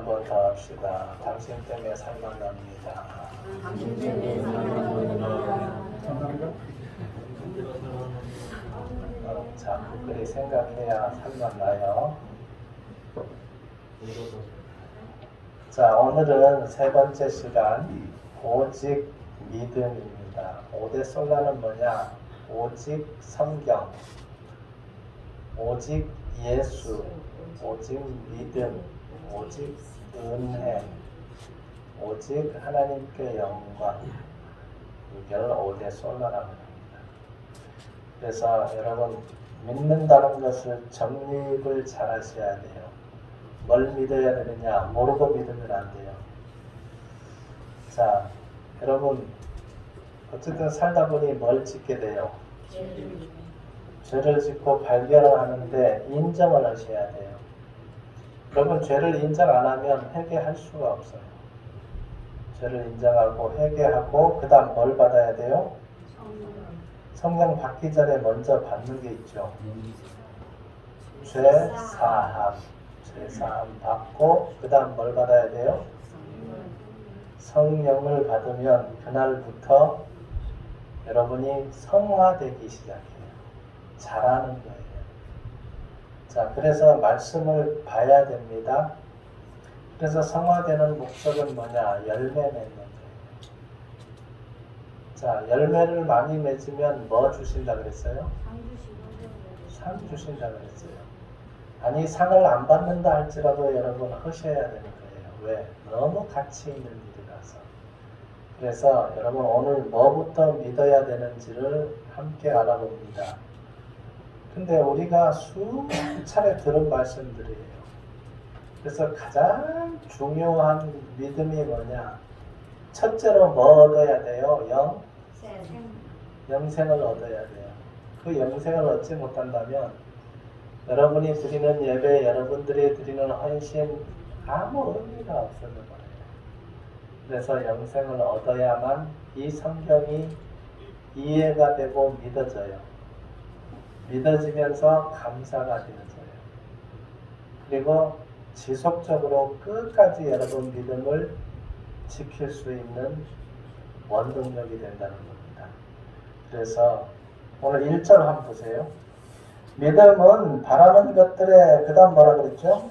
번 더 합시다. 당신 때문에 살만납니다. 당신 때문에 살만납니다. 자, 그리 생각해야 살만나요. 자, 오늘은 세 번째 시간 오직 믿음입니다. 오대 솔라는 뭐냐? 오직 성경, 오직 예수, 오직 믿음, 오직 은혜, 오직 하나님께 영광. 이걸 오대 솔라라고 합니다. 그래서 여러분 믿는다는 것을 정립을 잘 하셔야 돼요. 뭘 믿어야 되느냐? 모르고 믿으면 안 돼요. 자, 여러분 어쨌든 살다 보니 뭘 짓게 돼요? 죄를 짓고 발견을 하는데 인정을 하셔야 돼요. 여러분 죄를 인정 안 하면 회개할 수가 없어요. 죄를 인정하고 회개하고 그 다음 뭘 받아야 돼요? 성령 받기 전에 먼저 받는 게 있죠. 죄사함. 죄사함 받고 그 다음 뭘 받아야 돼요? 성령을 받으면 그날부터 여러분이 성화되기 시작해요. 잘하는 거예요. 자, 그래서 말씀을 봐야 됩니다. 그래서 성화되는 목적은 뭐냐? 열매 맺는 거예요. 자, 열매를 많이 맺으면 뭐 주신다 그랬어요? 상 주신다 그랬어요. 아니, 상을 안 받는다 할지라도 여러분 하셔야 되는 거예요. 왜? 너무 가치 있는 일이라서. 그래서 여러분 오늘 뭐부터 믿어야 되는지를 함께 알아봅니다. 근데 우리가 수차례 들은 말씀들이에요. 그래서 가장 중요한 믿음이 뭐냐? 첫째로 뭐 얻어야 돼요? 영생을 얻어야 돼요. 그 영생을 얻지 못한다면 여러분이 드리는 예배, 여러분들이 드리는 헌신 아무 의미가 없어져 버려요. 그래서 영생을 얻어야만 이 성경이 이해가 되고 믿어져요. 믿어지면서 감사가 되어져요. 그리고 지속적으로 끝까지 여러분 믿음을 지킬 수 있는 원동력이 된다는 겁니다. 그래서 오늘 1절 한번 보세요. 믿음은 바라는 것들의 그 다음 뭐라 그랬죠?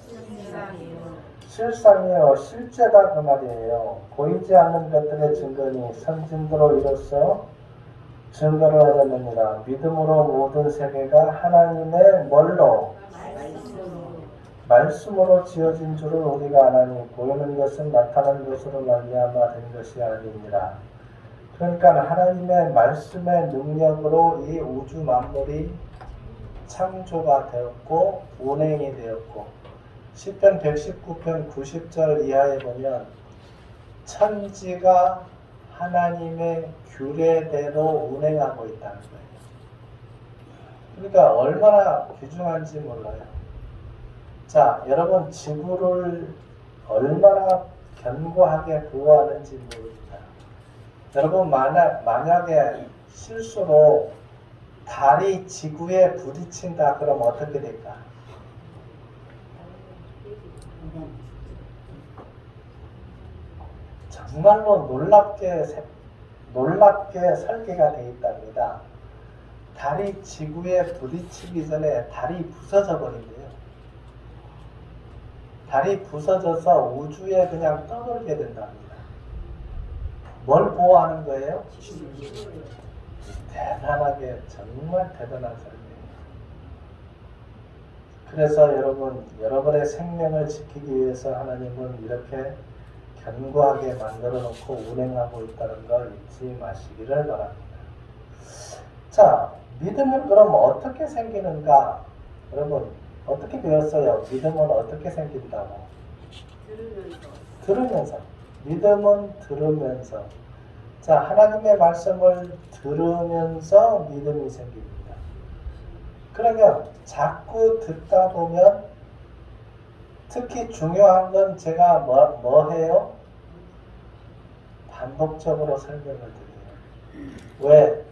실상이요. 실제다 그 말이에요. 보이지 않는 것들의 증거니 선진도로 이로써 증거를 얻었느니라. 믿음으로 모든 세계가 하나님의 뭘로? 말씀으로 지어진 줄을 우리가 아나니 보이는 것은 나타난 것으로 말미암아 된 것이 아니니라. 그러니까 하나님의 말씀의 능력으로 이 우주 만물이 창조가 되었고 운행이 되었고 시편 119편 90절 이하에 보면 천지가 하나님의 규례대로 운행하고 있다는 거예요. 그러니까 얼마나 귀중한지 몰라요. 자, 여러분 지구를 얼마나 견고하게 보호하는지 모릅니다. 여러분 만약에 실수로 달이 지구에 부딪힌다 그러면 어떻게 될까? 정말로 놀랍게 설계가 되어 있답니다. 달이 지구에 부딪히기 전에 달이 부서져 버린대요. 달이 부서져서 우주에 그냥 떠돌게 된답니다. 뭘 보호하는 거예요? 대단하게 정말 대단한 설명이에요. 그래서 여러분의 생명을 지키기 위해서 하나님은 이렇게 견고하게 만들어 놓고 운행하고 있다는 걸 잊지 마시기를 바랍니다. 자, 믿음은 그럼 어떻게 생기는가? 여러분 어떻게 배웠어요? 믿음은 어떻게 생긴다고? 들으면서. 믿음은 들으면서. 자, 하나님의 말씀을 들으면서 믿음이 생깁니다. 그러면 자꾸 듣다 보면 특히 중요한 건 제가 뭐 해요? 반복적으로 설명을 드려요.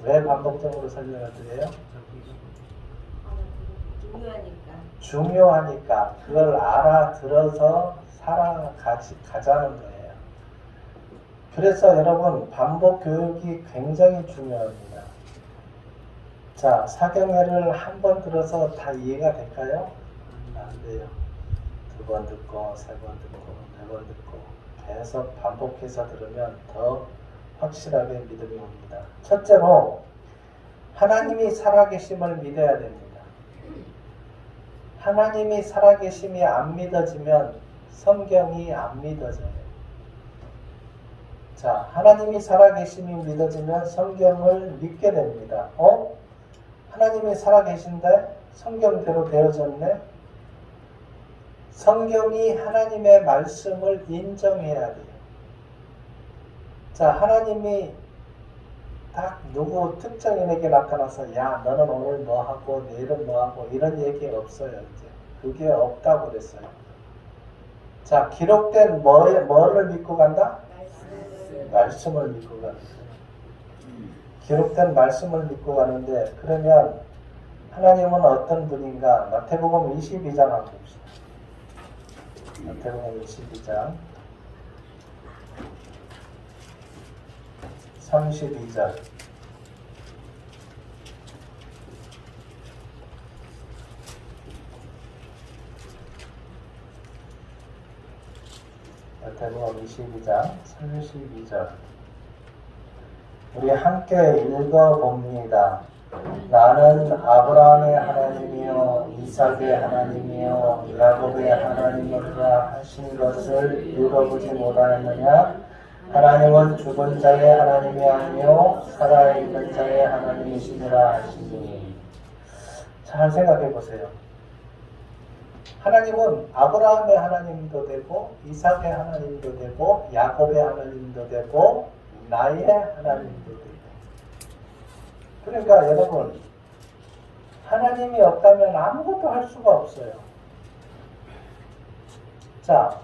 왜 반복적으로 설명을 드려요? 중요하니까 그걸 알아들어서 살아가자는 거예요. 그래서 여러분 반복 교육이 굉장히 중요합니다. 자, 사경회를 한 번 들어서 다 이해가 될까요? 안 돼요. 두 번 듣고, 세 번 듣고, 네 번 듣고 계속 반복해서 들으면 더 확실하게 믿음이 옵니다. 첫째로 하나님이 살아계심을 믿어야 됩니다. 하나님이 살아계심이 안 믿어지면 성경이 안 믿어져요. 자, 하나님이 살아계심이 믿어지면 성경을 믿게 됩니다. 하나님이 살아계신데 성경대로 되어졌네? 성경이 하나님의 말씀을 인정해야 돼요. 자, 하나님이 딱 누구 특정인에게 나타나서 야, 너는 오늘 뭐하고 내일은 뭐하고 이런 얘기 없어요. 이제 그게 없다고 그랬어요. 자, 기록된 뭐를 믿고 간다? 말씀을 믿고 가는 거예요. 기록된 말씀을 믿고 가는데, 그러면 하나님은 어떤 분인가? 마태복음 22장 한번 봅시다. 마태복음 22장 32절. 마태복음 22장 32절. 우리 함께 읽어봅니다. 나는 아브라함의 하나님이요 이삭의 하나님이요 야곱의 하나님이라 하신 것을 읽어보지 못하였느냐? 하나님은 죽은 자의 하나님이 아니요 살아있는 자의 하나님이시니라 하시니. 잘 생각해 보세요. 하나님은 아브라함의 하나님도 되고 이삭의 하나님도 되고 야곱의 하나님도 되고 나의 하나님도 되고. 그러니까 여러분, 하나님이 없다면 아무것도 할 수가 없어요. 자,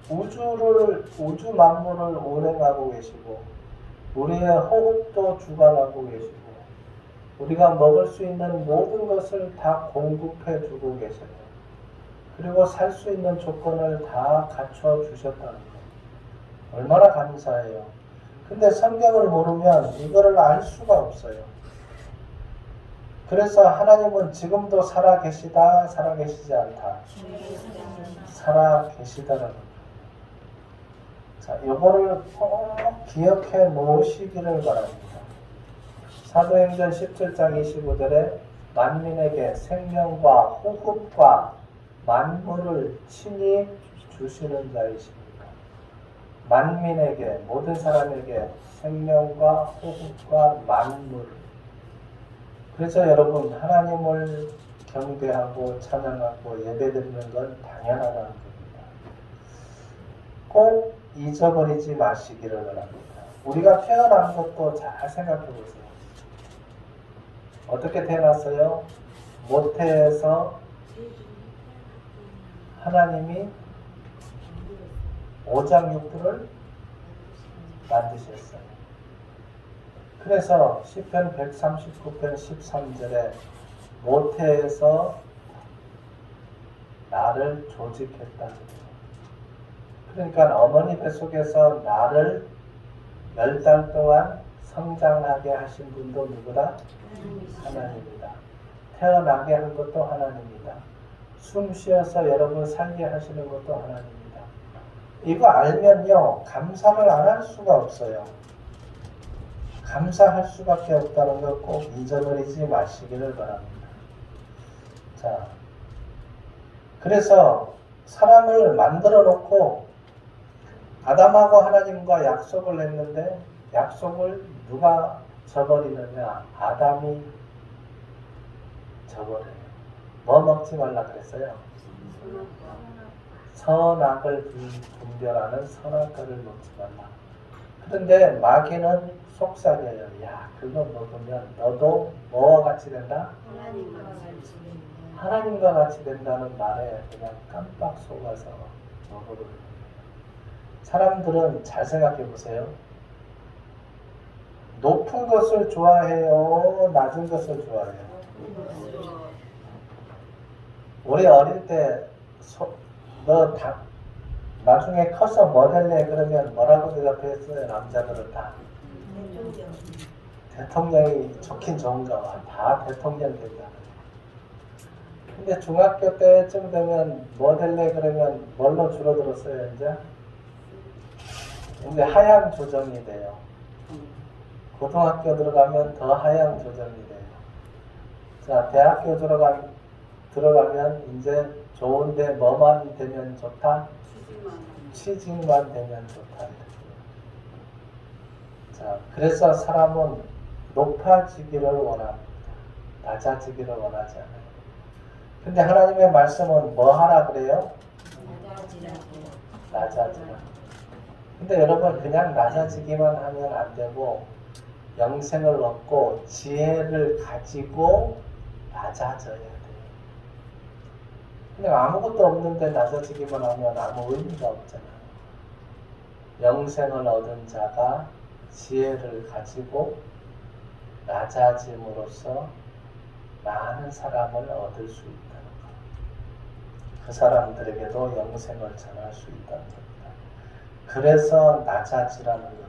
우주 만물을 운행하고 계시고 우리의 호흡도 주관하고 계시고 우리가 먹을 수 있는 모든 것을 다 공급해 주고 계셔요. 그리고 살 수 있는 조건을 다 갖춰 주셨다는 거예요. 얼마나 감사해요. 근데 성경을 모르면 이거를 알 수가 없어요. 그래서 하나님은 지금도 살아계시다, 살아계시지 않다. 살아계시다라는 거예요. 자, 이거를 꼭 기억해 놓으시기를 바랍니다. 사도행전 17장 25절에 만민에게 생명과 호흡과 만물을 친히 주시는 자이십니다. 만민에게, 모든 사람에게 생명과 호흡과 만물. 그래서 여러분, 하나님을 경배하고 찬양하고 예배드리는 건 당연하다는 겁니다. 꼭 잊어버리지 마시기를 바랍니다. 우리가 태어난 것도 잘 생각해 보세요. 어떻게 태어났어요? 모태에서 하나님이 오장육부를 만드셨어요. 그래서 시편 139편 13절에 모태에서 나를 조직했다. 그러니까 어머니 뱃속에서 나를 10달 동안 성장하게 하신 분도 누구다? 하나님이다. 태어나게 한 것도 하나님이다. 숨 쉬어서 여러분 살게 하시는 것도 하나님이다. 이거 알면요, 감사를 안 할 수가 없어요. 감사할 수밖에 없다는 걸 꼭 잊어버리지 마시기를 바랍니다. 자, 그래서 사람을 만들어 놓고 아담하고 하나님과 약속을 했는데 약속을 누가 저버리느냐? 아담이 저버려요. 뭐 먹지 말라 그랬어요? 선악을 분별하는 선악과를 먹지 말라. 그런데 마귀는 속삭여요. 야, 그거 먹으면 너도 뭐와 같이 된다? 하나님과 같이 된다는 말에 그냥 깜빡 속아서 먹어버려요. 사람들은 잘 생각해 보세요. 높은 것을 좋아해요? 낮은 것을 좋아해요? 우리 어릴 때 너 나중에 커서 뭐 될래? 그러면 뭐라고 대답했어요? 남자들은 다 대통령이 좋긴 좋은가 봐. 다 대통령 된다. 근데 중학교 때쯤 되면 뭐 될래? 그러면 뭘로 줄어들었어요, 이제? 이제 하향 조정이 돼요. 고등학교 들어가면 더 하향 조정이 돼요. 자, 대학교 들어가면 이제 좋은데 뭐만 되면 좋다? 취직만 되면 좋다. 자, 그래서 사람은 높아지기를 원합니다. 낮아지기를 원하지 않아요. 근데 하나님의 말씀은 뭐 하라 그래요? 낮아지라. 근데 여러분 그냥 낮아지기만 하면 안 되고 영생을 얻고 지혜를 가지고 낮아져야 돼요. 그냥 아무것도 없는데 낮아지기만 하면 아무 의미가 없잖아요. 영생을 얻은 자가 지혜를 가지고 낮아짐으로써 많은 사람을 얻을 수 있다는 것. 그 사람들에게도 영생을 전할 수 있다는 겁니다. 그래서 낮아지라는 겁니다.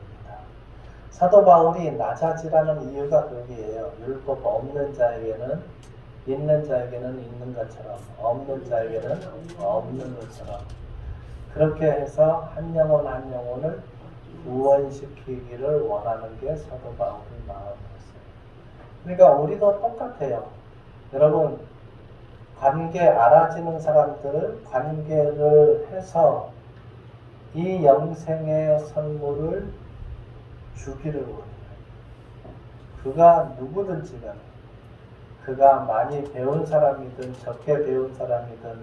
사도 바울이 낮아지라는 이유가 그거예요. 율법 없는 자에게는 있는 자에게는 있는 것처럼 없는 자에게는 없는 것처럼 그렇게 해서 한 영혼 한 영혼을 구원시키기를 원하는 게 사도 바울의 마음이었어요. 그러니까 우리도 똑같아요. 여러분 관계 알아지는 사람들을 관계를 해서 이 영생의 선물을 주기를 원해요. 그가 누구든지 간에 그가 많이 배운 사람이든 적게 배운 사람이든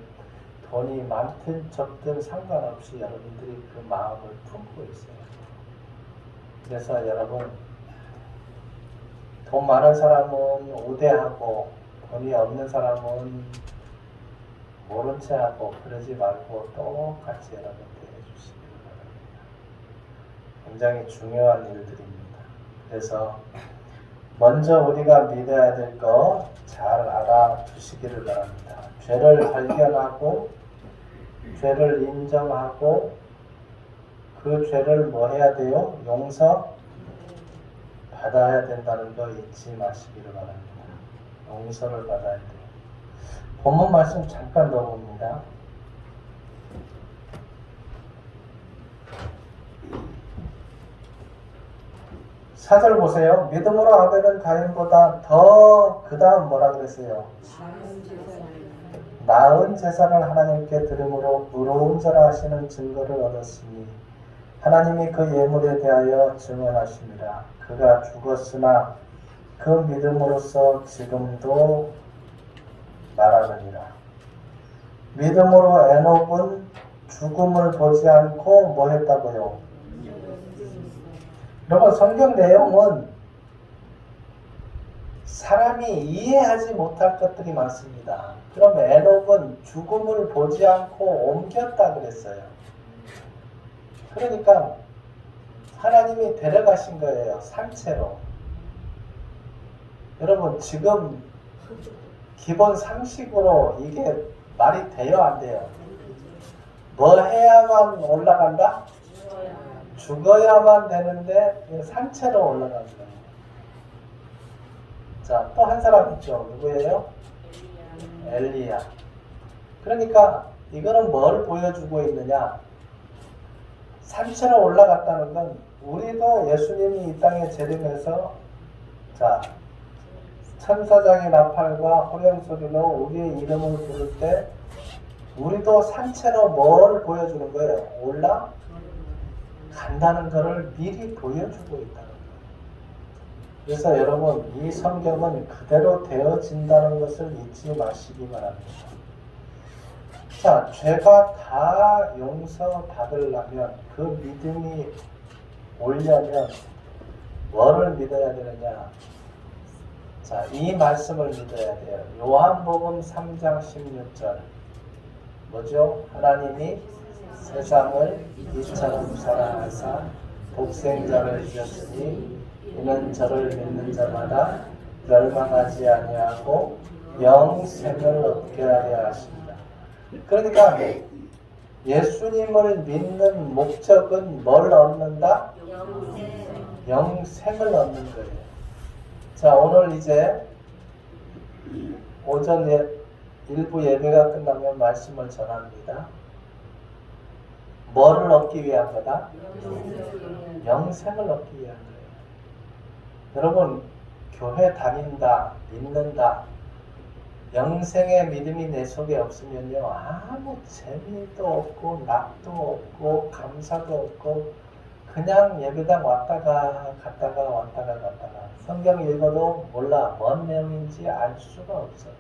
돈이 많든 적든 상관없이 여러분들이 그 마음을 품고 있어요. 그래서 여러분 돈 많은 사람은 우대하고 돈이 없는 사람은 모른 채 하고 그러지 말고 똑같이 여러분들 해주시기 바랍니다. 굉장히 중요한 일들입니다. 그래서 먼저 우리가 믿어야 될 거 잘 알아두시기를 바랍니다. 죄를 발견하고 죄를 인정하고 그 죄를 뭐 해야 돼요? 용서 받아야 된다는 거 잊지 마시기를 바랍니다. 용서를 받아야 돼요. 본문 말씀 잠깐 더 봅니다. 4절 보세요. 믿음으로 아벨은 가인보다 더 그 다음 뭐라 그랬어요? 나은 제사를 하나님께 드림으로 의로운 자라 하시는 증거를 얻었으니 하나님이 그 예물에 대하여 증언하십니다. 그가 죽었으나 그 믿음으로써 지금도 말하느니라. 믿음으로 에녹은 죽음을 보지 않고 뭐 했다고요? 여러분 성경 내용은 사람이 이해하지 못할 것들이 많습니다. 그럼 에녹은 죽음을 보지 않고 옮겼다 그랬어요. 그러니까 하나님이 데려가신 거예요. 산채로. 여러분 지금 기본 상식으로 이게 말이 돼요 안 돼요? 뭐 해야만 올라간다? 죽어야만 되는데 산채로 올라간 거예요. 자, 또 한 사람 있죠. 누구예요? 엘리야. 그러니까 이거는 뭘 보여주고 있느냐? 산채로 올라갔다는 건 우리도 예수님이 이 땅에 재림해서 자 천사장의 나팔과 호령소리로 우리의 이름을 부를 때 우리도 산채로 뭘 보여주는 거예요? 올라간다는 것을 미리 보여주고 있다는 거예요. 그래서 여러분 이 성경은 그대로 되어진다는 것을 잊지 마시기 바랍니다. 자, 죄가 다 용서받으려면 그 믿음이 오려면 뭐를 믿어야 되느냐? 자, 이 말씀을 믿어야 돼요. 요한복음 3장 16절 뭐죠? 하나님이 세상을 이처럼 사랑하사 독생자를 주셨으니 이는 저를 믿는 자마다 멸망하지 아니하고 영생을 얻게 하려 하신다. 그러니까 예수님을 믿는 목적은 뭘 얻는다? 영생을 얻는 거예요. 자, 오늘 이제 오전 일부 예배가 끝나면 말씀을 전합니다. 뭐를 얻기 위한 거다? 영생을 얻기 위한 거예요. 여러분, 교회 다닌다, 믿는다, 영생의 믿음이 내 속에 없으면요, 아무 재미도 없고, 낙도 없고, 감사도 없고, 그냥 예배당 왔다가 갔다가 왔다가 갔다가, 성경 읽어도 몰라, 뭔 내용인지 알 수가 없어요.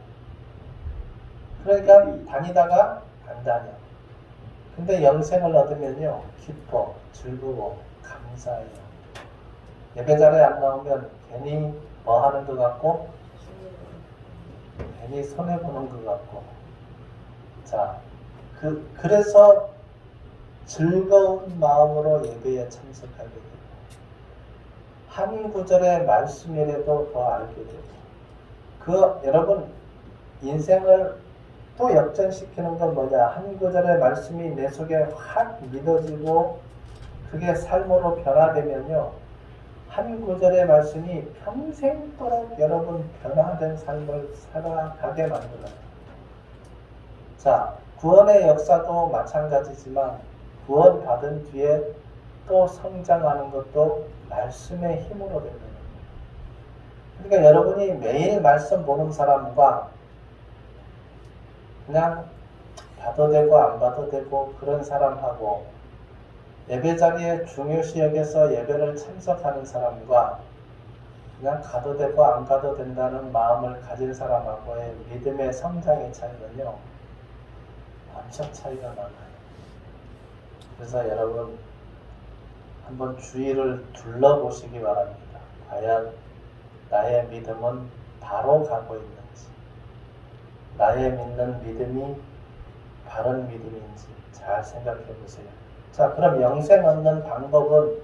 그러니까 다니다가 안 다녀. 근데 영생을 얻으면요, 기뻐, 즐거워, 감사해요. 예배 자리에 안 나오면 괜히 뭐 하는 것 같고, 괜히 손해보는 것 같고. 자, 그래서 즐거운 마음으로 예배에 참석하게 되고, 한 구절의 말씀이라도 더 알게 되고, 여러분, 인생을 또 역전시키는 건 뭐냐? 한 구절의 말씀이 내 속에 확 믿어지고, 그게 삶으로 변화되면요, 한 구절의 말씀이 평생도록 여러분 변화된 삶을 살아가게 만들어요. 자, 구원의 역사도 마찬가지지만 구원 받은 뒤에 또 성장하는 것도 말씀의 힘으로 됩니다. 그러니까 여러분이 매일 말씀 보는 사람과 그냥 봐도 되고 안 봐도 되고 그런 사람하고, 예배 자리에 중요시 여겨서 예배를 참석하는 사람과 그냥 가도 되고 안 가도 된다는 마음을 가진 사람하고의 믿음의 성장의 차이는요, 엄청 차이가 많아요. 그래서 여러분 한번 주위를 둘러보시기 바랍니다. 과연 나의 믿음은 바로 가고 있는지, 나의 믿는 믿음이 바른 믿음인지 잘 생각해 보세요. 자, 그럼 영생 얻는 방법은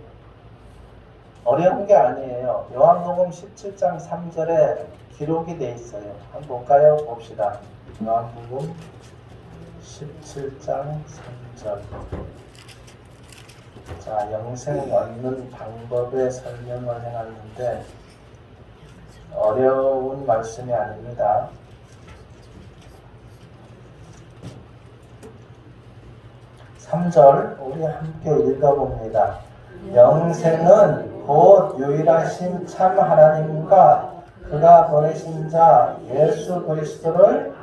어려운 게 아니에요. 요한복음 17장 3절에 기록이 돼 있어요. 한번 볼까요? 봅시다. 요한복음 17장 3절. 자, 영생 얻는 방법의 설명을 해놨는데 어려운 말씀이 아닙니다. 3절 우리 함께 읽어봅니다. 영생은 곧 유일하신 참 하나님과 그가 보내신 자 예수 그리스도를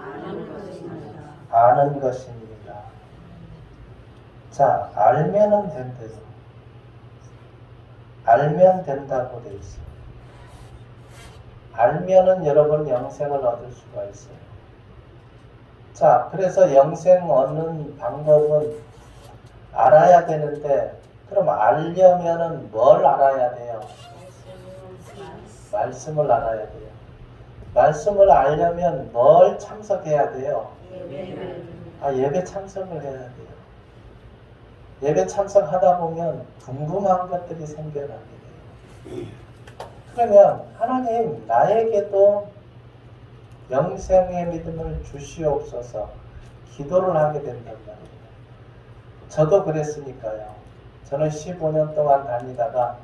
아는 것입니다. 자, 알면은 된대요. 알면 된다고 돼 있어요. 알면은 여러분 영생을 얻을 수가 있어요. 자, 그래서 영생 얻는 방법은 알아야 되는데, 그럼 알려면은 뭘 알아야 돼요? 말씀을 알아야 돼요. 말씀을 알려면 뭘 참석해야 돼요? 예배 참석을 해야 돼요. 예배 참석하다 보면 궁금한 것들이 생겨나게 돼요. 그러면 하나님, 나에게도 영생의 믿음을 주시옵소서 기도를 하게 된단 말이에요. 저도 그랬으니까요. 저는 15년 동안 다니다가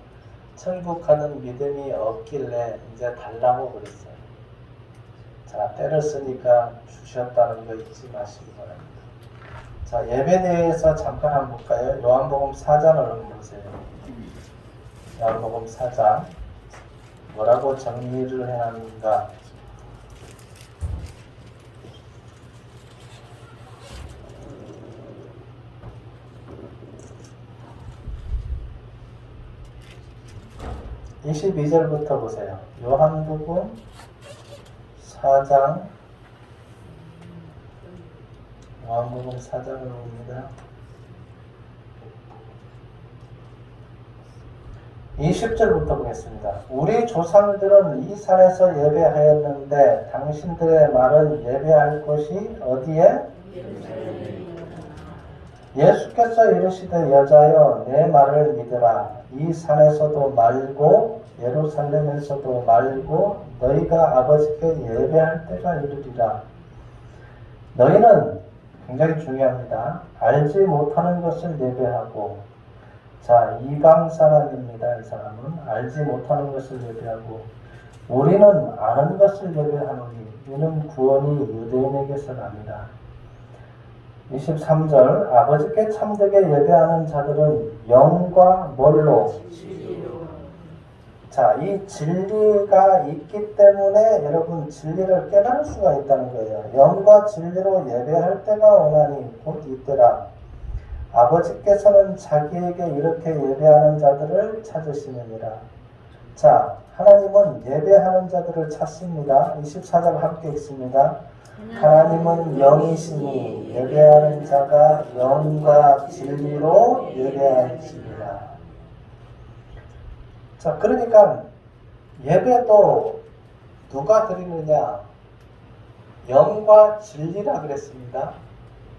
천국 가는 믿음이 없길래 이제 달라고 그랬어요. 자, 때를 쓰니까 주셨다는 거 잊지 마시기 바랍니다. 자, 예배에 대해서 잠깐 한번 볼까요? 요한복음 4장을 한번 보세요. 요한복음 4장 뭐라고 정리를 해놨는가? (22절부터) 보세요. 요한복음 4장, 요한복음 4장을 봅니다. 20절부터 보겠습니다. 우리 조상들은 이 산에서 예배하였는데 당신들의 말은 예배할 곳이 어디에? 예수께서 이르시되 여자여 내 말을 믿으라. 이 산에서도 말고 예루살렘에서도 말고 너희가 아버지께 예배할 때가 이르리라. 너희는 굉장히 중요합니다. 알지 못하는 것을 예배하고, 자, 이방 사람입니다. 이 사람은 알지 못하는 것을 예배하고, 우리는 아는 것을 예배하노니 이는 구원이 유대인에게서 납니다. 23절 아버지께 참되게 예배하는 자들은 영과 뭘로? 자, 이 진리가 있기 때문에 여러분 진리를 깨달을 수가 있다는 거예요. 영과 진리로 예배할 때가 오나니 곧 이때라. 아버지께서는 자기에게 이렇게 예배하는 자들을 찾으시느니라. 자, 하나님은 예배하는 자들을 찾습니다. 24절 함께 읽습니다. 하나님은 영이시니 예배하는 자가 영과 진리로 예배할지니라. 자, 그러니까 예배도 누가 드리느냐? 영과 진리라 그랬습니다.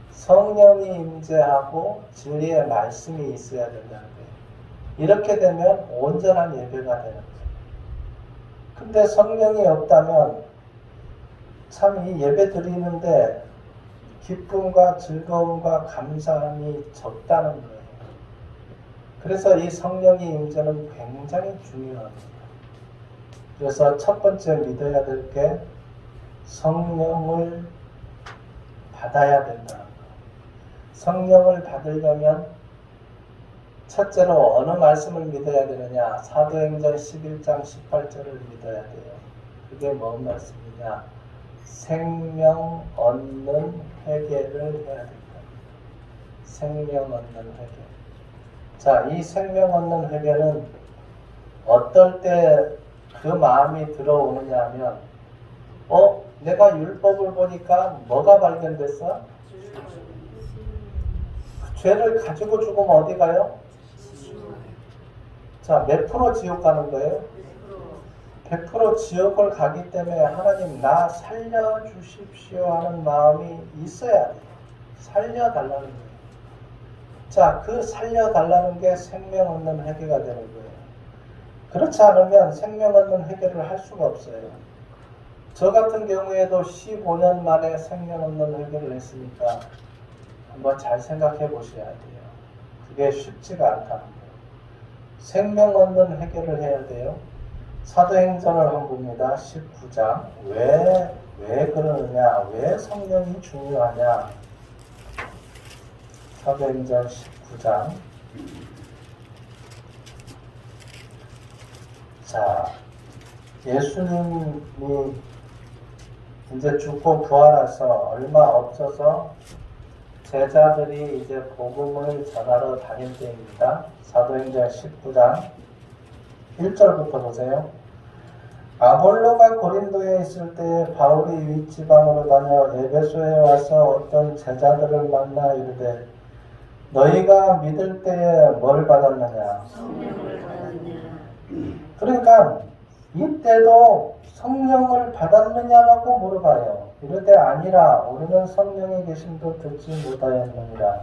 성령이 임재하고 진리의 말씀이 있어야 된다는 거예요. 이렇게 되면 온전한 예배가 되는 거예요. 근데 성령이 없다면 참 이 예배 드리는데 기쁨과 즐거움과 감사함이 적다는 거예요. 그래서 이 성령의 임재는 굉장히 중요합니다. 그래서 첫 번째 믿어야 될 게 성령을 받아야 된다는 거예요. 성령을 받으려면 첫째로 어느 말씀을 믿어야 되느냐? 사도행전 11장 18절을 믿어야 돼요. 그게 뭔 말씀이냐? 생명 얻는 회개를 해야 된다. 생명 얻는 회개. 자, 이 생명 얻는 회개는 어떨 때 그 마음이 들어오느냐 하면 내가 율법을 보니까 뭐가 발견됐어? 그 죄를 가지고 죽으면 어디 가요? 자, 몇 프로 지옥 가는 거예요? 100% 지옥을 가기 때문에 하나님 나 살려주십시오 하는 마음이 있어야 돼요. 살려달라는 거예요. 자, 그 살려달라는 게 생명 얻는 회개가 되는 거예요. 그렇지 않으면 생명 얻는 회개를 할 수가 없어요. 저 같은 경우에도 15년 만에 생명 얻는 회개를 했으니까 한번 잘 생각해 보셔야 돼요. 그게 쉽지가 않다는 거예요. 생명 얻는 회개를 해야 돼요. 사도행전을 한번 봅니다. 19장. 왜 그러느냐? 왜 성령이 중요하냐? 사도행전 19장. 자, 예수님이 이제 죽고 부활해서 얼마 없어서 제자들이 이제 복음을 전하러 다닐 때입니다. 사도행전 19장 1절부터 보세요. 아볼로가 고린도에 있을 때 바울이 윗지방으로 다녀 에베소에 와서 어떤 제자들을 만나 이르되 너희가 믿을 때에 뭘 받았느냐? 성령을 받았느냐? 그러니까 이때도 성령을 받았느냐라고 물어봐요. 이르되 아니라 우리는 성령이 계심도 듣지 못하였느니라.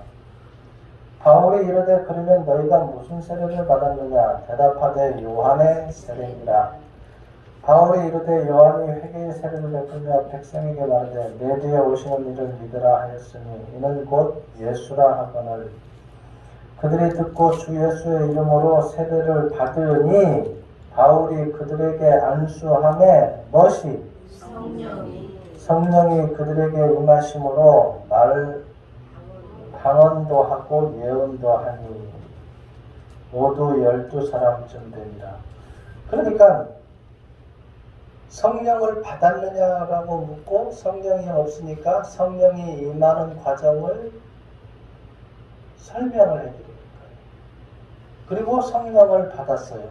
바울이 이르되 그러면 너희가 무슨 세례를 받았느냐? 대답하되 요한의 세례니라. 바울이 이르되 요한이 회개의 세례를 베풀며 백성에게 말하되 내 뒤에 오시는 이를 믿으라 하였으니 이는 곧 예수라 하거늘 그들이 듣고 주 예수의 이름으로 세례를 받으니 바울이 그들에게 안수하매 무엇이? 성령이 그들에게 임하심으로 방언도 하고 예언도 하니 모두 12사람쯤 되니라. 그러니까 성령을 받았느냐라고 묻고 성령이 없으니까 성령이 임하는 과정을 설명을 해드리는 거예요. 그리고 성령을 받았어요.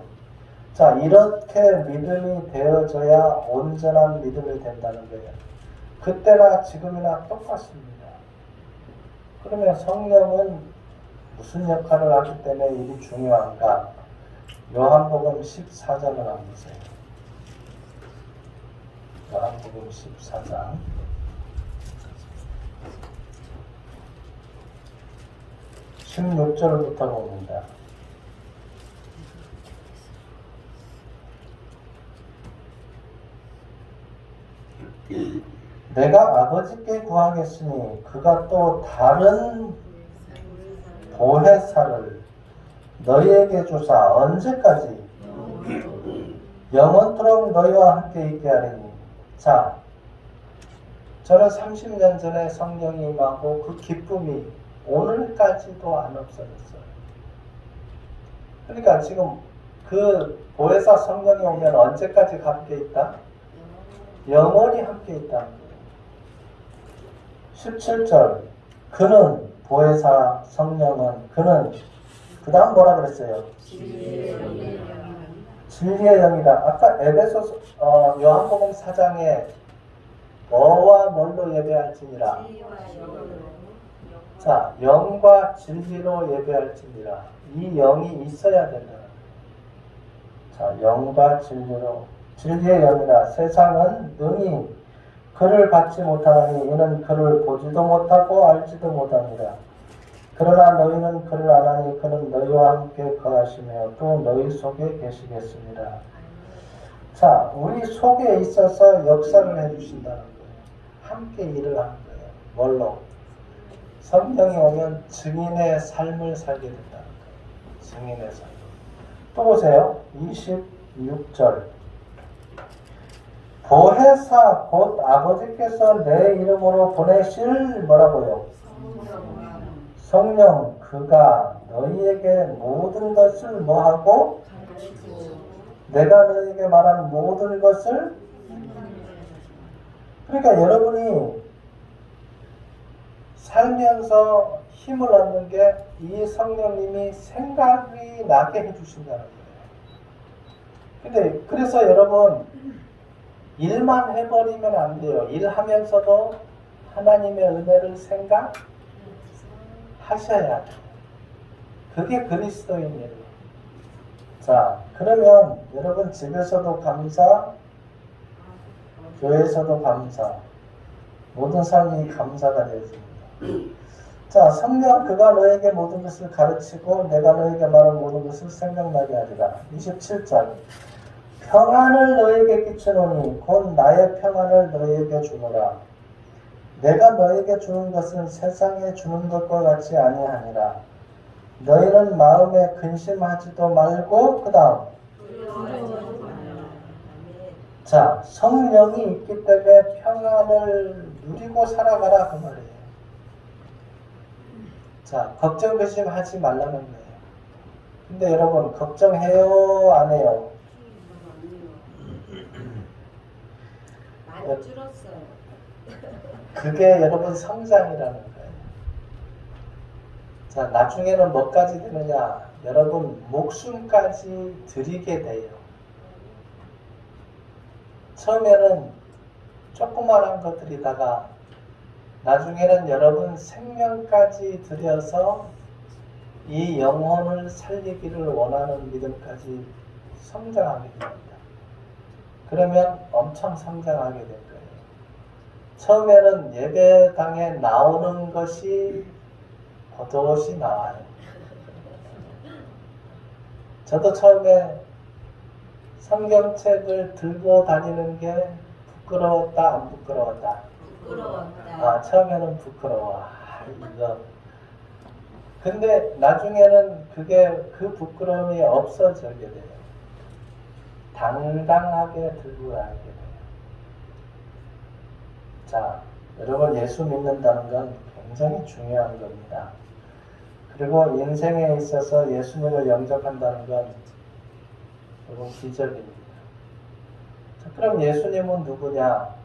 자, 이렇게 믿음이 되어져야 온전한 믿음이 된다는 거예요. 그때나 지금이나 똑같습니다. 그러면 성령은 무슨 역할을 하기 때문에 일이 중요한가? 요한복음 14장을 한번 보세요. 요한복음 14장 16절부터 봅니다. 내가 아버지께 구하겠으니 그가 또 다른 보혜사를 너희에게 주사 언제까지 영원토록 너희와 함께 있게 하리니. 자, 저는 30년 전에 성령이 임하고 그 기쁨이 오늘까지도 안 없어졌어요. 그러니까 지금 그 보혜사 성령이 오면 언제까지 함께 있다? 영원히 함께 있다는 거예요. 17절 그는 보혜사 성령은 그는 그 다음 뭐라 그랬어요? 진리의 영이라. 아까 에베소 요한복음 4장에 너와 뭘로 예배할지니라. 자, 영과 진리로 예배할지니라. 이 영이 있어야 된다. 자, 영과 진리로. 진리의 영이라. 세상은 능히 그를 받지 못하니 이는 그를 보지도 못하고 알지도 못하니라. 그러나 너희는 그를 아나니 그는 너희와 함께 거하시며 또 너희 속에 계시겠습니다. 자, 우리 속에 있어서 역사를 해주신다는 거예요. 함께 일을 하는 거예요. 뭘로? 성령이 오면 증인의 삶을 살게 된다는 거예요. 증인의 삶. 또 보세요. 26절 보혜사 곧 아버지께서 내 이름으로 보내실 뭐라고요? 성령 그가 너희에게 모든 것을 뭐하고 내가 너희에게 말한 모든 것을. 그러니까 여러분이 살면서 힘을 얻는 게 이 성령님이 생각이 나게 해주신다는 거예요. 근데 그래서 여러분 일만 해버리면 안 돼요. 일하면서도 하나님의 은혜를 생각하셔야 돼요. 그게 그리스도인이에요. 자, 그러면 여러분 집에서도 감사, 교회에서도 감사, 모든 삶이 감사가 되어집니다. 자, 성령 그가 너에게 모든 것을 가르치고 내가 너에게 말한 모든 것을 생각나게 하리라. 27절 평안을 너에게 끼치노니 곧 나의 평안을 너에게 주노라. 내가 너에게 주는 것은 세상에 주는 것과 같이 아니하니라. 너희는 마음에 근심하지도 말고 그 다음 자, 성령이 있기 때문에 평안을 누리고 살아가라 그 말이에요. 자, 걱정 근심하지 말라는 거예요. 근데 여러분 걱정해요 안 해요? 많이 줄었어요. 그게 여러분 성장이라는 거예요. 자, 나중에는 뭐까지 되느냐? 여러분 목숨까지 드리게 돼요. 처음에는 조그마한 것들이다가 나중에는 여러분 생명까지 들여서 이 영혼을 살리기를 원하는 믿음까지 성장하게 됩니다. 그러면 엄청 성장하게 될 거예요. 처음에는 예배당에 나오는 것이 버젓이 나와요. 저도 처음에 성경책을 들고 다니는 게 부끄러웠다, 안 부끄러웠다? 부끄러웠다. 아, 처음에는 부끄러워. 이거. 근데 나중에는 그 부끄러움이 없어지게 돼요. 당당하게 들고 가게 돼요. 자, 여러분 예수 믿는다는 건 굉장히 중요한 겁니다. 그리고 인생에 있어서 예수님을 영접한다는 건 여러분 기적입니다. 자, 그럼 예수님은 누구냐?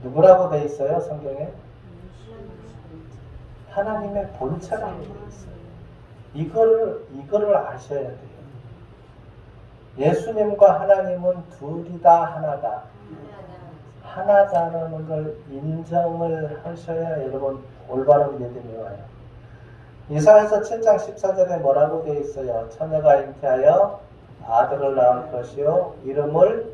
누구라고 돼 있어요, 성경에? 하나님의 본체라고 돼 있어요. 이거를 아셔야 돼요. 예수님과 하나님은 둘이 다 하나다. 하나다라는 걸 인정을 하셔야 여러분 올바른 믿음이 와요. 이사야서 7장 14절에 뭐라고 되어 있어요? 처녀가 잉태하여 아들을 낳을 것이요 이름을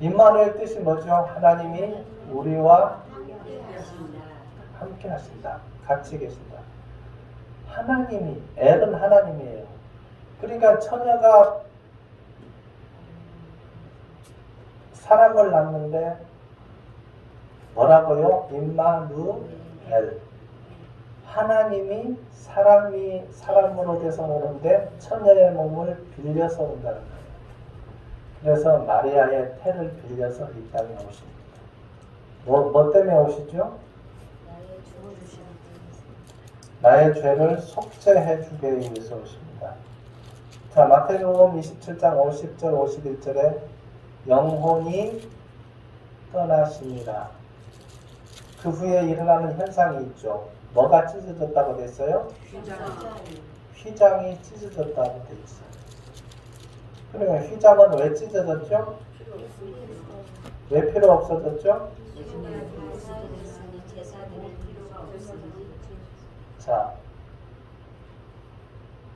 임마누엘 뜻이 뭐죠? 하나님이 우리와 함께 하신다. 같이 계신다. 하나님이, 엘은 하나님이에요. 그러니까 처녀가 사람을 낳는데 뭐라고요? 임마누엘. 하나님이 사람으로 돼서 오는데 처녀의 몸을 빌려서 온다는 거예요. 그래서 마리아의 태를 빌려서 이 땅에 오십니다. 뭐 때문에 오시죠? 나의 죄를 속죄해 주기 위해서 오십니다. 자, 마태복음 27장 50절 51절에 영혼이 떠나시니라. 그 후에 일어나는 현상이 있죠. 뭐가 찢어졌다고 됐어요? 휘장이 찢어졌다고 돼 있어요. 그러면 휘장은 왜 찢어졌죠? 왜 필요 없어졌죠? 자,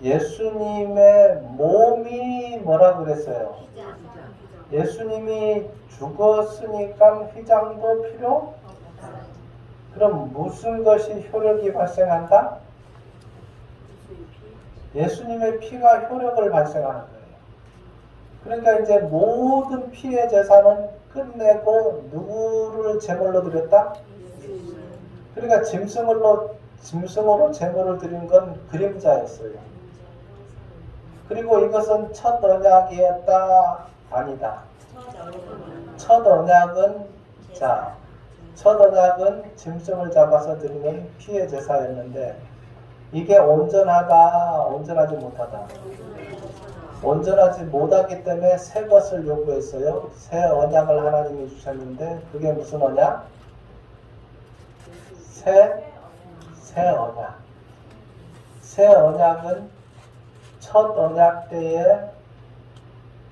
예수님의 몸이 뭐라 그랬어요? 예수님이 죽었으니까 휘장도 필요? 그럼 무슨 것이 효력이 발생한다? 예수님의 피가 효력을 발생하는 거예요. 그러니까 이제 모든 피의 제사는 끝내고 누구를 제물로 드렸다? 그러니까 짐승으로 제물을 드린 건 그림자였어요. 그리고 이것은 첫 언약이었다? 아니다. 첫 언약은 짐승을 잡아서 드리는 피의 제사였는데 이게 온전하지 못하다. 온전하지 못하기 때문에 새 것을 요구했어요. 새 언약을 하나님이 주셨는데 그게 무슨 언약? 새 언약. 새 언약은 첫 언약 때에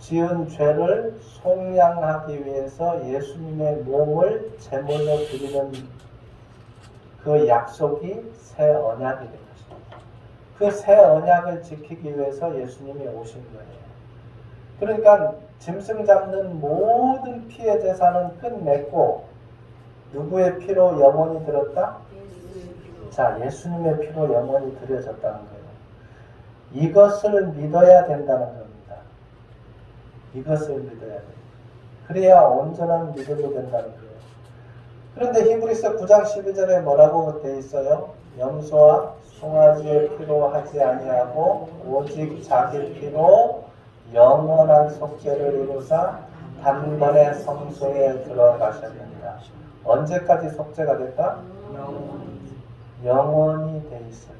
지은 죄를 속량하기 위해서 예수님의 몸을 제물로 드리는 그 약속이 새 언약이 된 것입니다. 그 새 언약을 지키기 위해서 예수님이 오신 거예요. 그러니까 짐승 잡는 모든 피의 제사는 끝냈고 누구의 피로 영원히 들었다? 자, 예수님의 피로 영원히 드려졌다는 거예요. 이것을 믿어야 된다는 겁니다. 이것을 믿어야 돼요. 그래야 온전한 믿음이 된다는 거예요. 그런데 히브리서 9장 12절에 뭐라고 되어 있어요? 염소와 송아지의 피로 하지 아니하고 오직 자기 피로 영원한 속죄를 이루사 단번에 성소에 들어가셨느니라. 언제까지 속죄가 됐다? 영원히 돼 있어요.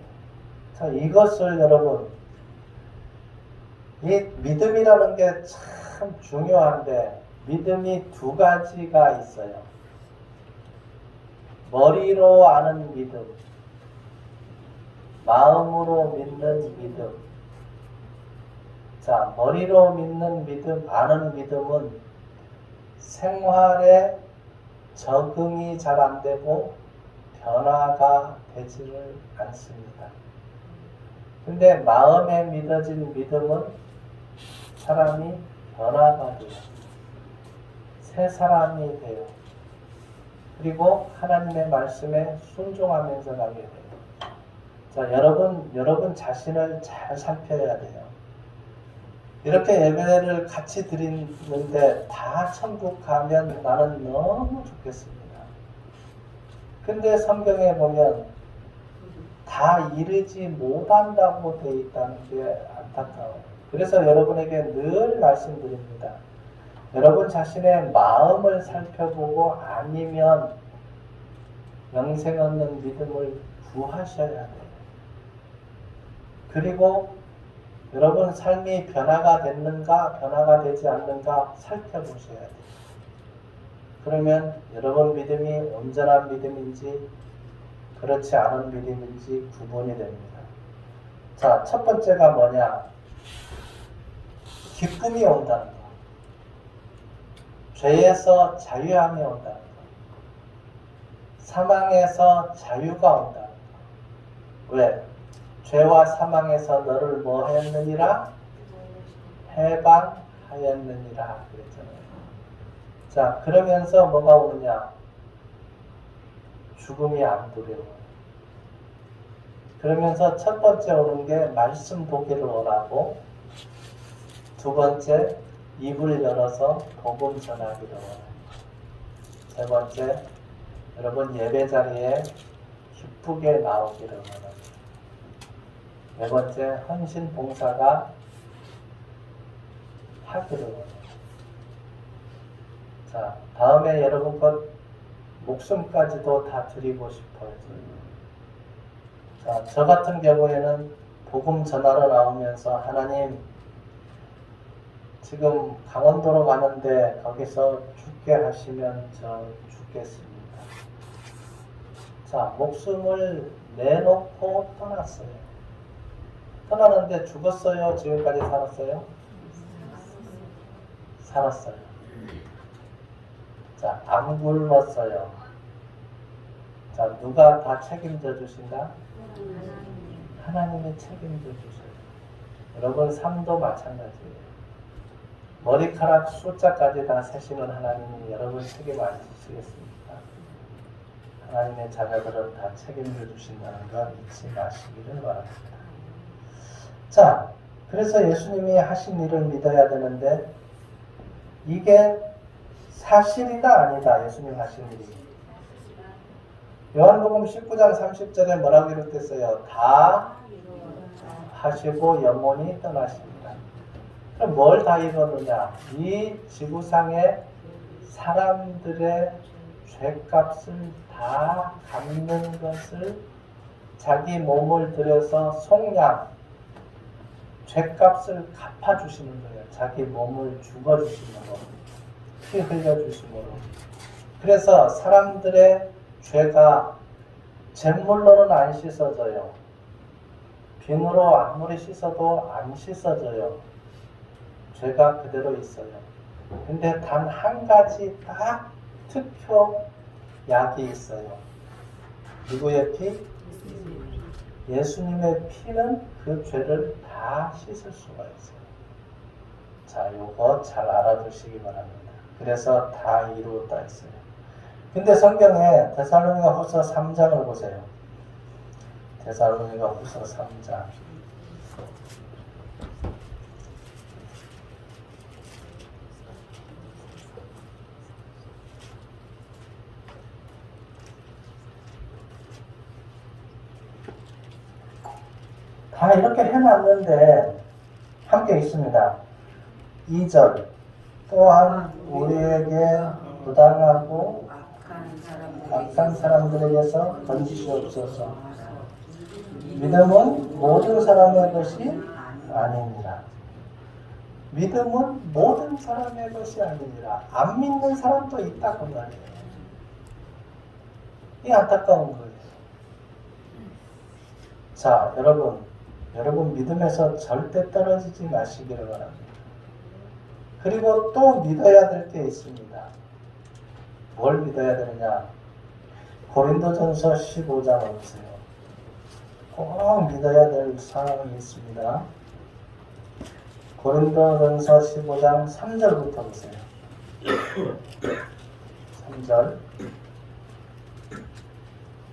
자, 이것을 여러분, 이 믿음이라는 게 참 중요한데 믿음이 두 가지가 있어요. 머리로 아는 믿음, 마음으로 믿는 믿음. 자, 머리로 믿는 믿음, 아는 믿음은 생활에 적응이 잘 안 되고 변화가 되지를 않습니다. 근데 마음에 믿어진 믿음은 사람이 변화가 돼요. 새 사람이 돼요. 그리고 하나님의 말씀에 순종하면서 가게 돼요. 자, 여러분 자신을 잘 살펴야 돼요. 이렇게 예배를 같이 드리는데 다 천국 가면 나는 너무 좋겠습니다. 근데 성경에 보면 다 이르지 못한다고 되어 있다는 게 안타까워요. 그래서 여러분에게 늘 말씀드립니다. 여러분 자신의 마음을 살펴보고 아니면 영생 얻는 믿음을 구하셔야 돼요. 그리고 여러분 삶이 변화가 됐는가 변화가 되지 않는가 살펴보셔야 돼요. 그러면 여러분 믿음이 온전한 믿음인지 그렇지 않은 믿음인지 구분이 됩니다. 자, 첫 번째가 뭐냐? 기쁨이 온다는 것. 죄에서 자유함이 온다는 것. 사망에서 자유가 온다는 것. 왜? 죄와 사망에서 너를 뭐 하였느니라? 해방하였느니라 그랬잖아요. 자, 그러면서 뭐가 오느냐? 죽음이 안 두려워요. 그러면서 첫 번째 오는 게 말씀 보기를 원하고 두 번째 입을 열어서 복음 전하기를 원합니다. 세 번째, 여러분 예배 자리에 기쁘게 나오기를 원합니다. 네 번째, 헌신 봉사가 하기를 원합니다. 자, 다음에 여러분 것 목숨까지도 다 드리고 싶어요. 자, 저 같은 경우에는 복음 전하러 나오면서 하나님 지금 강원도로 가는데 거기서 죽게 하시면 저 죽겠습니다. 자, 목숨을 내놓고 떠났어요. 떠나는데 죽었어요? 지금까지 살았어요? 살았어요. 자, 안 굶었어요. 자, 누가 다 책임져 주신다? 하나님이 책임져 주셔요. 여러분 삶도 마찬가지예요. 머리카락 숫자까지 다 세시는 하나님이 여러분 책임 안 지시겠습니까? 하나님의 자녀들은 다 책임져 주신다는 걸 잊지 마시기를 바랍니다. 자, 그래서 예수님이 하신 일을 믿어야 되는데 이게 사실이다 아니다. 예수님 하신 일이. 요한복음 19장 30절에 뭐라고 기록됐어요? 다 하시고 영원히 떠나십니다. 그럼 뭘 다 이뤘느냐? 이 지구상의 사람들의 죄값을 다 갚는 것을 자기 몸을 들여서 속량, 죄값을 갚아주시는 거예요. 자기 몸을 죽어주시는 거, 피 흘려주심으로. 그래서 사람들의 죄가 잿물로는 안 씻어져요. 비누로 아무리 씻어도 안 씻어져요. 죄가 그대로 있어요. 근데 단 한 가지 딱 특효 약이 있어요. 누구의 피? 예수님의 피는 그 죄를 다 씻을 수가 있어요. 자, 요거 잘 알아두시기 바랍니다. 그래서 다 이루었다 했어요. 근데 성경에 데살로니가 후서 3장을 보세요. 데살로니가 후서 3장. 다 이렇게 해놨는데 함께 있습니다. 2절 또한 우리에게 부당하고 악한 사람들에게서 건지시옵소서. 믿음은 모든 사람의 것이 아닙니다. 믿음은 모든 사람의 것이 아닙니다. 안 믿는 사람도 있다고 말이에요. 이 안타까운 거예요. 자, 여러분 믿음에서 절대 떨어지지 마시기를 바랍니다. 그리고 또 믿어야 될 게 있습니다. 뭘 믿어야 되느냐? 고린도전서 15장을 보세요. 꼭 믿어야 될 사항이 있습니다. 고린도전서 15장 3절부터 보세요. 3절.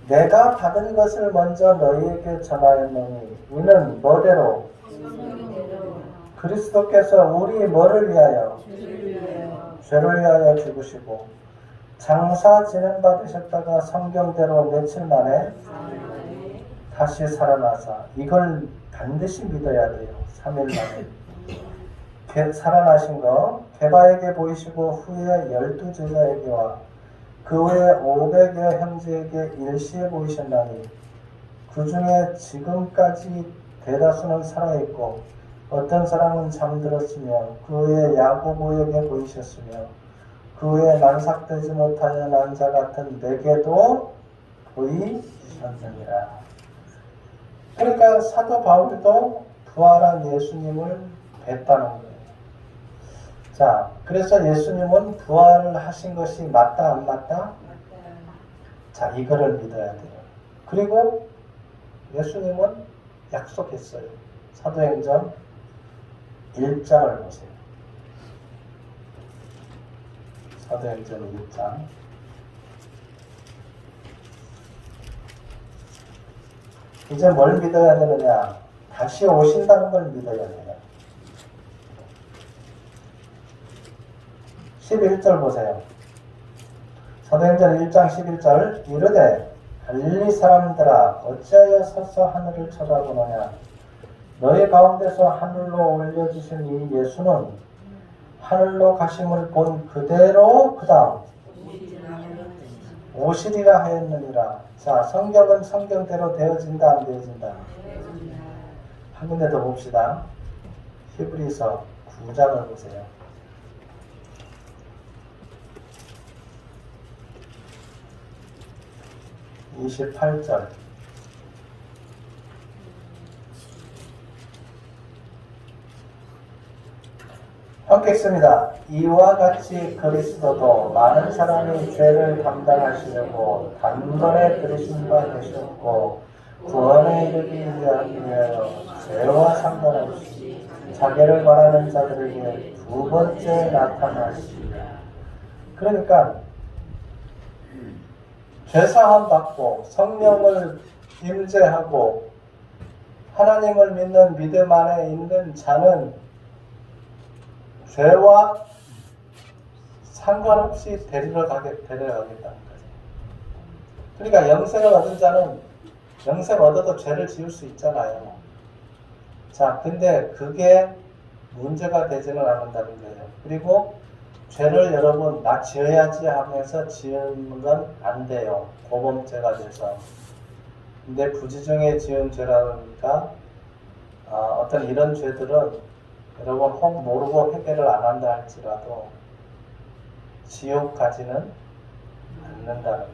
내가 받은 것을 먼저 너희에게 전하였노니 이는 뭐대로? 그리스도께서 우리 뭐를 위하여? 죄를 위하여 죽으시고 장사 진행받으셨다가 성경대로 며칠 만에 다시 살아나사. 이걸 반드시 믿어야 돼요. 3일 만에 살아나신 거 게바에게 보이시고 후에 12제자에게와 그 후에 500여 형제에게 일시에 보이셨나니 그 중에 지금까지 대다수는 살아있고 어떤 사람은 잠들었으며 그 후에 야고보에게 보이셨으며 그 후에 만삭되지 못하여 난 자 같은 내게도 보이셨느니라. 그러니까 사도 바울도 부활한 예수님을 뵀다는 거예요. 자, 그래서 예수님은 부활을 하신 것이 맞다 안 맞다? 자, 이거를 믿어야 돼요. 그리고 예수님은 약속했어요. 사도행전 1장을 보세요. 사도행전 1장. 이제 뭘 믿어야 되느냐? 다시 오신다는 걸 믿어야 돼요. 11절 보세요. 사도행전 1장 11절 이르되 갈릴리 사람들아 어찌하여 서서 하늘을 쳐다보느냐 너희 가운데서 하늘로 올려주신 이 예수는 하늘로 가심을 본 그대로 그 다음 오시리라 하였느니라. 자, 성경은 성경대로 되어진다 안 되어진다? 한 군데 더 봅시다. 히브리서 9장을 보세요. 28절 함께 읽습니다. 이와 같이 그리스도도 많은 사람이 죄를 담당하시려고 단번에 들으신 바 되셨고 구원에 이르기 위하여 죄와 상관없이 자기를 바라는 자들에게 두 번째 나타나시리라. 그러니까 죄사함 받고 성령을 임재하고 하나님을 믿는 믿음 안에 있는 자는 죄와 상관없이 데려가겠다는 거죠. 그러니까 영생을 얻은 자는 영생 얻어도 죄를 지을 수 있잖아요. 자, 근데 그게 문제가 되지는 않는다는 거예요. 그리고 죄를 여러분 나 지어야지 하면서 지은 건 안 돼요. 고범죄가 돼서. 근데 부지중에 지은 죄라니까 어떤 이런 죄들은 여러분 혹 모르고 회개를 안 한다 할지라도 지옥 가지는 않는다는 거예요.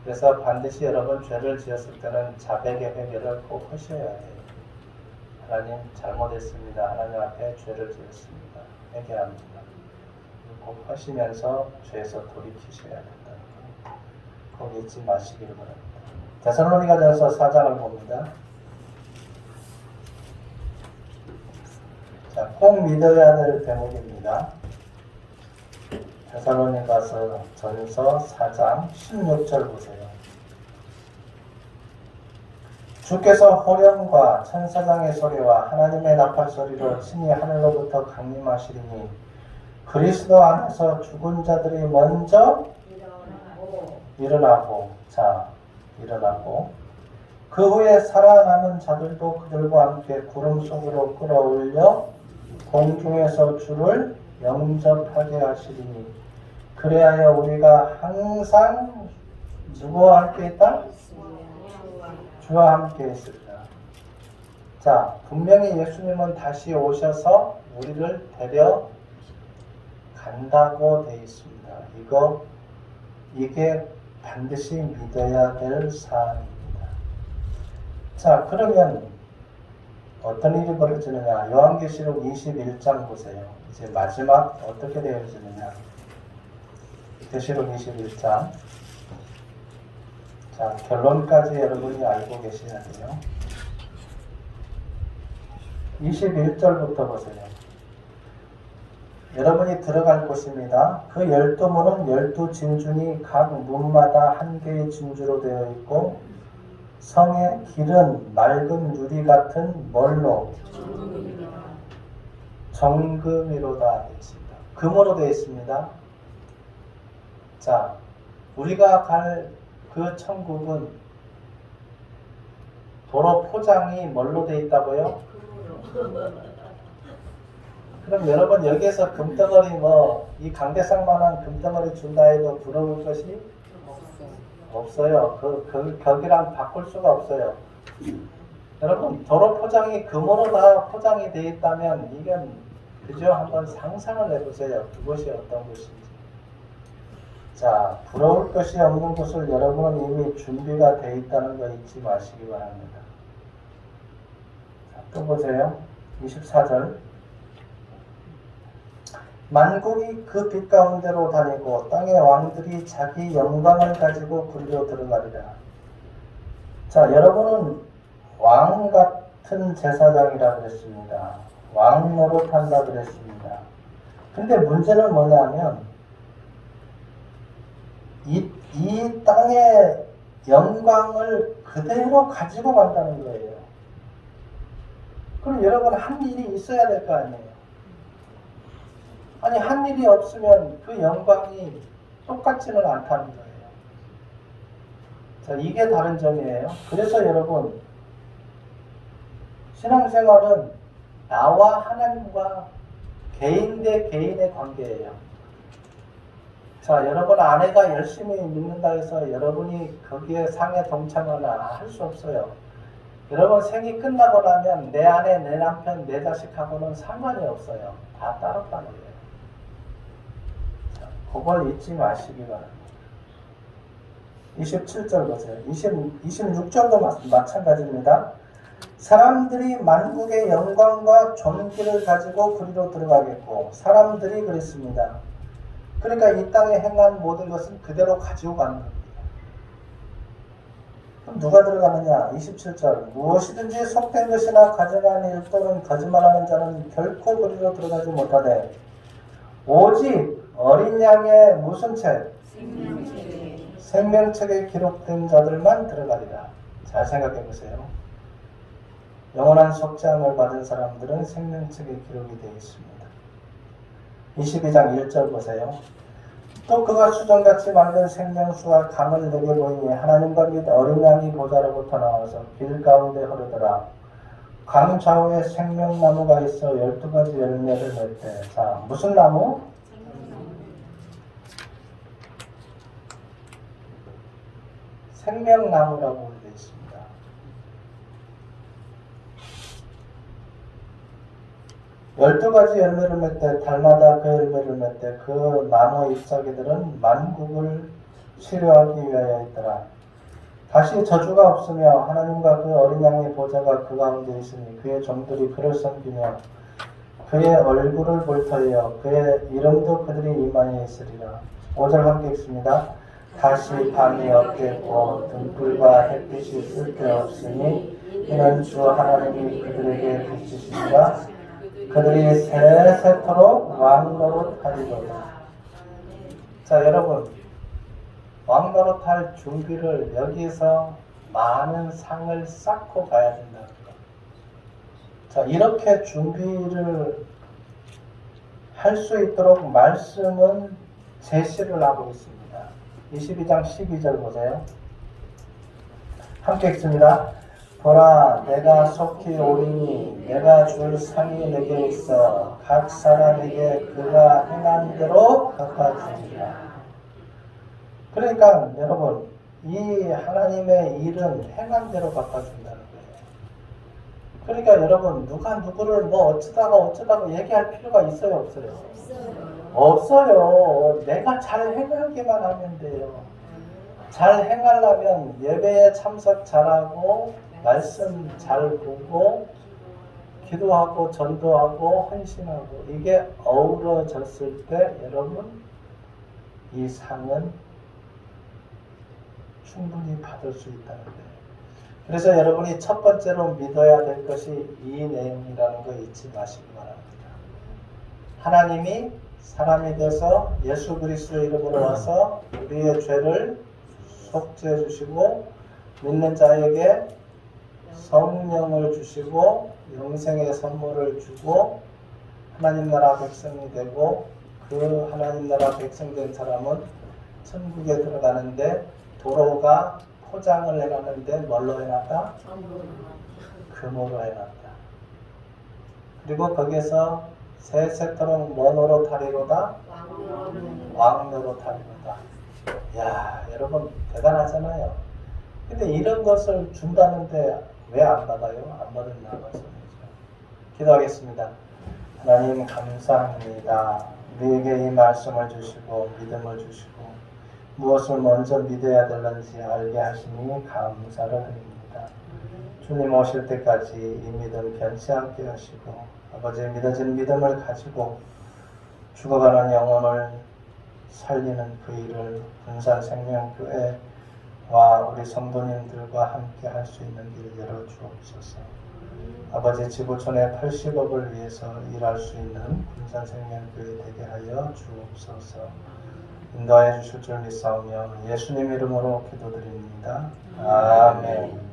그래서 반드시 여러분 죄를 지었을 때는 자백의 회개를 꼭 하셔야 돼요. 하나님 잘못했습니다. 하나님 앞에 죄를 지었습니다. 회개합니다. 꼭 하시면서 죄에서 돌이키셔야 된다는 거. 꼭 잊지 마시기를 바랍니다. 데살로니가전서 4장을 봅니다. 자, 꼭 믿어야 될 대목입니다. 데살로니가서 전서 4장 16절 보세요. 주께서 호령과 천사장의 소리와 하나님의 나팔 소리로 친히 하늘로부터 강림하시리니 그리스도 안에서 죽은 자들이 먼저 일어나고 그 후에 살아남은 자들도 그들과 함께 구름 속으로 끌어올려 공중에서 주를 영접하게 하시리니 그래야 우리가 항상 누구와 함께 있다? 주와 함께 있으리라. 자, 분명히 예수님은 다시 오셔서 우리를 데려간다고 되어 있습니다. 이게 반드시 믿어야 될 사안입니다. 자, 그러면 어떤 일이 벌어지느냐? 요한계시록 21장 보세요. 이제 마지막 어떻게 되어지느냐? 계시록 21장. 자, 결론까지 여러분이 알고 계셔야 돼요. 21절부터 보세요. 여러분이 들어갈 곳입니다. 그 12문은 12진주니 각 문마다 한 개의 진주로 되어 있고 성의 길은 맑은 유리 같은 뭘로? 정금이로다 되어 있습니다. 금으로 되어 있습니다. 자, 우리가 갈 그 천국은 도로 포장이 뭘로 되어 있다고요? 그럼 여러분 여기에서 금덩어리 이 강대상만한 금덩어리 준다 해도 부러울 것이 없어요. 거기랑 바꿀 수가 없어요. 여러분 도로 포장이 금으로 다 포장이 되어 있다면 이건 그저 한번 상상을 해보세요. 그것이 어떤 것인지. 자, 부러울 것이 없는 것을 여러분은 이미 준비가 되어 있다는 거 잊지 마시기 바랍니다. 자, 또 보세요. 24절. 만국이 그 빛 가운데로 다니고 땅의 왕들이 자기 영광을 가지고 굴려 들어가리라. 자, 여러분은 왕 같은 제사장이라 그랬습니다. 왕 노릇한다 그랬습니다. 근데 문제는 뭐냐면 이 땅의 영광을 그대로 가지고 간다는 거예요. 그럼 여러분 한 일이 있어야 될 거 아니에요. 아니 한 일이 없으면 그 영광이 똑같지는 않다는 거예요. 자, 이게 다른 점이에요. 그래서 여러분 신앙생활은 나와 하나님과 개인 대 개인의 관계예요. 자, 여러분 아내가 열심히 믿는다 해서 여러분이 거기에 상에 동참하나 할 수 없어요. 여러분 생이 끝나고 나면 내 아내, 내 남편, 내 자식하고는 상관이 없어요. 다 따로따로예요. 자, 그걸 잊지 마시기 바랍니다. 27절 보세요. 26절도 마찬가지입니다. 사람들이 만국의 영광과 존귀를 가지고 그리로 들어가겠고 사람들이 그랬습니다. 그러니까 이 땅에 행한 모든 것은 그대로 가지고 가는 겁니다. 그럼 누가 들어가느냐? 27절 무엇이든지 속된 것이나 가져간 일 또는 거짓말하는 자는 결코 그리로 들어가지 못하되 오직 어린 양의 무슨 책? 생명책에 기록된 자들만 들어가리라. 잘 생각해 보세요. 영원한 속죄함을 받은 사람들은 생명책에 기록이 되어 있습니다. 22장 1절 보세요. 또 그가 수정같이 만든 생명수와 강을 내게 보이니 하나님과 및 어린 양이 보좌로부터 나와서 길 가운데 흐르더라. 강 좌우에 생명나무가 있어 12가지 열매를 맺대. 자, 무슨 나무? 생명나무라고 되어 있습니다. 12가지 열매를 맺되 달마다 그 열매를 맺되 그 나무 잎사귀들은 만국을 치료하기 위하여 있더라. 다시 저주가 없으며 하나님과 그 어린 양의 보좌가 그 가운데 있으니 그의 종들이 그를 섬기며 그의 얼굴을 볼 터이여 그의 이름도 그들이 이마에 있으리라. 5절 함께 읽습니다. 다시 밤이 없겠고 등불과 햇빛이 쓸데없으니 이는 주 하나님이 그들에게 비치시니라. 그들이 세세토록 왕노릇하리로다. 자, 여러분 왕노릇할 준비를 여기서 많은 상을 쌓고 가야 된다는 거. 자, 이렇게 준비를 할 수 있도록 말씀은 제시를 하고 있습니다. 22장 12절 보세요. 함께 읽습니다. 보라, 내가 속히 오리니 내가 줄 상이 내게 있어 각 사람에게 그가 행한 대로 갚아주리라. 그러니까 여러분 이 하나님의 일은 행한 대로 갚아준다는 거예요. 그러니까 여러분 누가 누구를 뭐 어쩌다가 얘기할 필요가 있어요, 없어요? 없어요. 내가 잘 행하기만 하면 돼요. 잘 행하려면 예배에 참석 잘하고 말씀 잘 보고 기도하고 전도하고 헌신하고 이게 어우러졌을 때 여러분 이 상은 충분히 받을 수 있다는 거예요. 그래서 여러분이 첫 번째로 믿어야 될 것이 이 내용이라는 거 잊지 마시기 바랍니다. 하나님이 사람이 돼서 예수 그리스도의 이름으로 와서 우리의 죄를 속죄해 주시고 믿는 자에게 성령을 주시고 영생의 선물을 주고 하나님 나라 백성이 되고 그 하나님 나라 백성 된 사람은 천국에 들어가는데 도로가 포장을 해놨는데 뭘로 해놨다? 금으로 해놨다. 그리고 거기서 세세토록 뭐노로 타리로다? 왕노로 타리로다. 야, 여러분 대단하잖아요. 근데 이런 것을 준다는데 왜 안 받아요? 안 받은 나가 말씀이죠. 기도하겠습니다. 하나님 감사합니다. 우리에게 이 말씀을 주시고 믿음을 주시고 무엇을 먼저 믿어야 되는지 알게 하시니 감사를 드립니다. 주님 오실 때까지 이 믿음 변치 않게 하시고 아버지의 믿어진 믿음을 가지고 죽어가는 영혼을 살리는 그 일을 군산생명교회와 우리 성도님들과 함께 할 수 있는 길 열어주옵소서. 아버지 지구촌의 80억을 위해서 일할 수 있는 군산생명교회 되게 하여 주옵소서. 인도하여 주실 줄 믿사오며 예수님 이름으로 기도드립니다. 아멘.